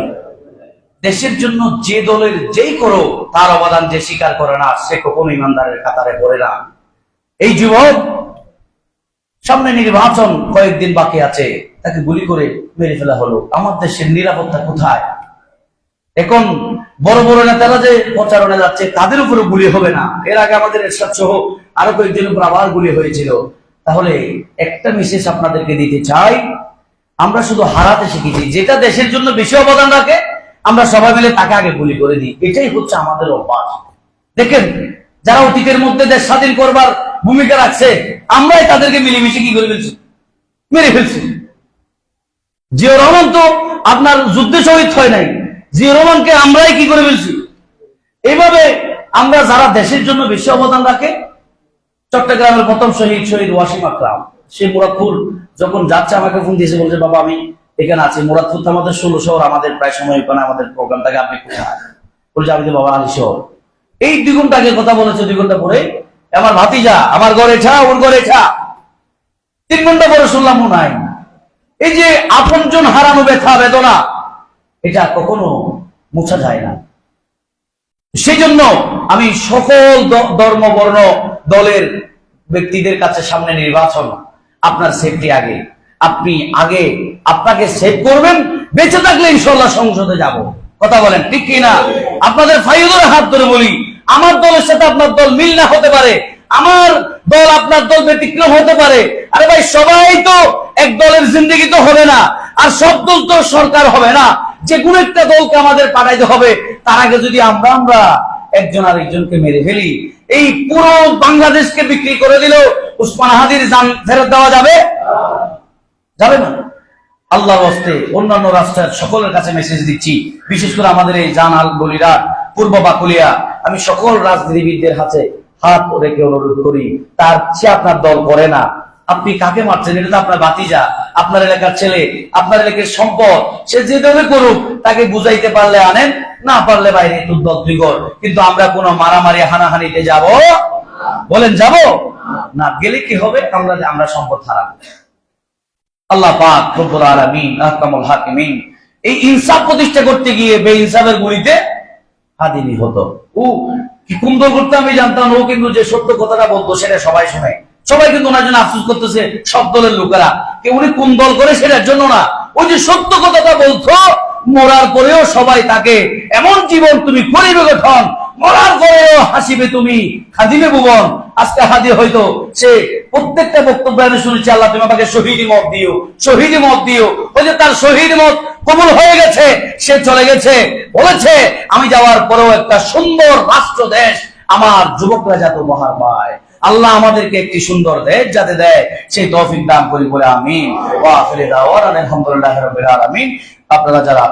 দেশের জন্য যে দলের যেই করো, তার অবদান যে স্বীকার করে না, সে কখনো ইমানদারের কাতারে পড়ে না। এই যুবক সামনে নির্বাচন কয়েকদিন বাকি আছে, তাকে গুলি করে মেরে ফেলা হলো। আমার দেশের নিরাপত্তা কোথায়? এখন বড় বড় নেতারা যে প্রচারণা যাচ্ছে তাদের উপরে গুলি হবে না? এর আগে আমাদের এরশাদ সহ আরো কয়েকজনের উপর আবার গুলি হয়েছিল। তাহলে একটা মেসেজ আপনাদেরকে দিতে চাই, আমরা শুধু হারাতে শিখেছি। যেটা দেশের জন্য বেশি অবদান রাখে আমরা সবাই মিলে তাকে আগে গুলি করে দিই। এটাই হচ্ছে আমাদের অভ্যাস। দেখেন, যারা অতীতের মধ্যে দেশ স্বাধীন করবার ভূমিকা রাখছে, আমরাই তাদেরকে মিলেমিশে কি করে ফেলছি, মেরে ফেলছি। জিয়াউর রহমান তো আপনার যুদ্ধে শহীদ হয় নাই, জিয়াউর রহমানকে আমরাই কি করে ফেলছি। এইভাবে আমরা যারা দেশের জন্য বেশি অবদান রাখে, চট্টগ্রামের প্রথম শহীদ ওয়াসিম আকরাম, সে মুরাদপুর যখন যাচ্ছে আমাকে ফোন দিয়েছে, বলছে বাবা আমি এখানে আছি। মুরাদপুর তো আমাদের 16 শহর, আমাদের প্রায় সময় ওখানে আমাদের প্রোগ্রামটাকে, আপনি কোথায়? বলছে আমি তো বাবা আলী শহর। এই 2 ঘন্টা আগে কথা বলেছে, 2 ঘন্টা পরে আমার ভাতিজা আমার ঘরে ছা, ওর ঘরে ছা। 3 ঘন্টা পরে শুনলাম ও নাই। এই যে আপনজন হারানো ব্যথা বেদনা, এটা কখনো মোছা যায় না। সেই জন্য আমি সকল ধর্ম বর্ণ দলের ব্যক্তিদের কাছে, সামনে নির্বাচন, আপনার সেফটি আগে। আপনি আগে আপনাকে সেভ করবেন, বেঁচে থাকলে ইনশাআল্লাহ সংসদে যাব। কথা বলেন ঠিক কিনা? আপনাদের ফাইজুরের হাত ধরে বলি, আমার দলের সাথে আপনার দল মিল না হতে পারে, আমার দল আপনার দল ব্যতিক্রম হতে পারে। আরে ভাই, সবাই তো এক দলের জিন্দেগি তো হবে না, আর সব দল তো সরকার হবে না। যে কোনো একটা দলকে আমাদের পাঠাইতে হবে। তার আগে যদি আমরা একজন আরেকজনকে মেরে ফেলি, এই পুরো বাংলাদেশকে বিক্রি করে দিল, উসমান হাদির জান ফেরত দেওয়া যাবে? যাবে না। আল্লাহর হস্তে অন্যান্য রাষ্ট্রের সকলের কাছে মেসেজ দিচ্ছি, বিশেষ করে আমাদের এই জানাল বলিরা, পূর্ব বাকুলিয়া, আমি সকল রাজনীতিবিদদের হাতে হাত রেখে অনুরোধ করি, তার সে আপনার দল করে না, আপনি কাকে মারছেন? এটা তো আপনার ভাতিজা, আপনার এলাকার ছেলে, আপনার এলাকার সম্পদ। সে যে দলে করুক, তাকে বুঝাইতে পারলে আনেন, না পারলে বাইরে তুই দল তুই কর। কিন্তু আমরা কোনো মারামারি হানাহানিতে যাব? বলেন যাব না? গেলে কি হবে? আমরা সম্পদ হারাবো। আল্লাহ পাক রব্বুল আলামিন আহকামুল হাকিমিন এই ইনসাফ প্রতিষ্ঠা করতে গিয়ে বেইনসাফের গুলিতে হাদিনি হতো। ও কি কুন্দল করতে আমি জানতাম, ও কিন্তু যে সত্য কথাটা বলতো সেটা সবাই শুনে। সবাই কিন্তু ওনার জন্য আফসোস করতেছে, সব দলের লোকেরা। উনি কোন দল করে সেটার জন্য না, ওই যে সত্য কথাটা বলতো, মরার পরেও সবাই তাকে এমন জীবন তুমি করিবে গঠন, মরার পরেও হাসিবে তুমি খাদিবে ভুবন। আজকে হাদি হয়তো সে প্রত্যেকটা বক্তব্য আমি শুনেছি, আল্লাহ তুমি আমাকে শহীদি মত দিও, শহীদি মত দিও। ওই যে তার শহীদ মত কবুল হয়ে গেছে, সে চলে গেছে, বলেছে আমি যাওয়ার পরেও একটা সুন্দর রাষ্ট্র দেশ আমার যুবকরা যাতে উপহার পায়। আল্লাহ আমাদেরকে একটি সুন্দর দেশ যাতে দেয়, সেই তৌফিক দান করি বলে আমিন। ওয়া আখিরু দাওয়ানা আলহামদুলিল্লাহি রাব্বিল আলামিন। আপনারা যারা